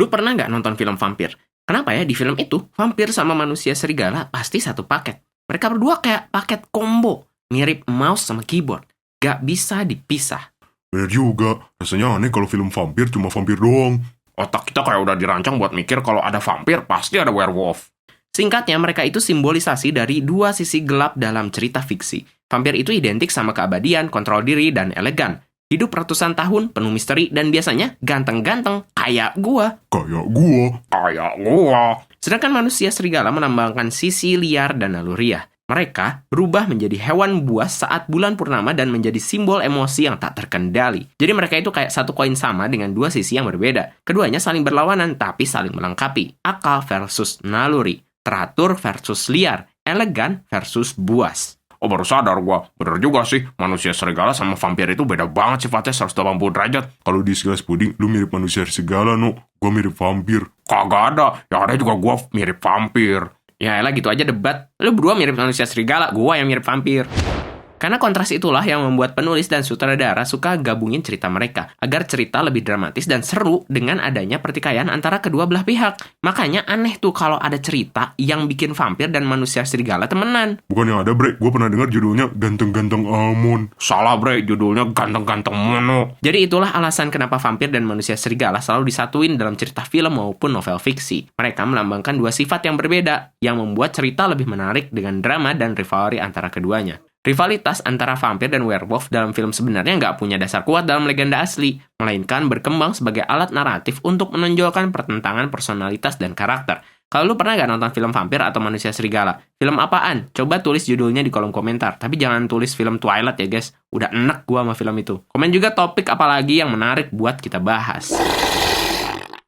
Lu pernah nggak nonton film vampir? Kenapa ya di film itu, vampir sama manusia serigala pasti satu paket. Mereka berdua kayak paket combo, mirip mouse sama keyboard. Gak bisa dipisah. Bener juga, rasanya aneh kalau film vampir cuma vampir doang. Otak kita kayak udah dirancang buat mikir kalau ada vampir, pasti ada werewolf. Singkatnya, mereka itu simbolisasi dari dua sisi gelap dalam cerita fiksi. Vampir itu identik sama keabadian, kontrol diri, dan elegan. Hidup ratusan tahun, penuh misteri, dan biasanya ganteng-ganteng, kayak gua. Kayak gua. Sedangkan manusia serigala menambahkan sisi liar dan naluriah. Mereka berubah menjadi hewan buas saat bulan purnama dan menjadi simbol emosi yang tak terkendali. Jadi mereka itu kayak satu koin sama dengan dua sisi yang berbeda. Keduanya saling berlawanan tapi saling melengkapi. Akal versus naluri. Teratur versus liar. Elegan versus buas. Oh baru sadar gua, bener juga sih, manusia serigala sama vampir itu beda banget sifatnya 180 derajat. Kalau di sekilas puding, lu mirip manusia serigala, no. Gua mirip vampir. Kagak ada, yang ada juga gua mirip vampir. Ya elah gitu aja debat. Lu berdua mirip manusia serigala, gua yang mirip vampir. Karena kontras itulah yang membuat penulis dan sutradara suka gabungin cerita mereka, agar cerita lebih dramatis dan seru dengan adanya pertikaian antara kedua belah pihak. Makanya aneh tuh kalau ada cerita yang bikin vampir dan manusia serigala temenan. Bukan yang ada, bre. Gua pernah dengar judulnya Ganteng-Ganteng Amon. Salah bre, judulnya Ganteng-Ganteng Mono. Jadi itulah alasan kenapa vampir dan manusia serigala selalu disatuin dalam cerita film maupun novel fiksi. Mereka melambangkan dua sifat yang berbeda, yang membuat cerita lebih menarik dengan drama dan rivalry antara keduanya. Rivalitas antara vampir dan werewolf dalam film sebenarnya nggak punya dasar kuat dalam legenda asli, melainkan berkembang sebagai alat naratif untuk menonjolkan pertentangan personalitas dan karakter. Kalau lu pernah nggak nonton film vampir atau manusia serigala? Film apaan? Coba tulis judulnya di kolom komentar. Tapi jangan tulis film Twilight ya guys. Udah enek gua sama film itu. Komen juga topik apalagi yang menarik buat kita bahas.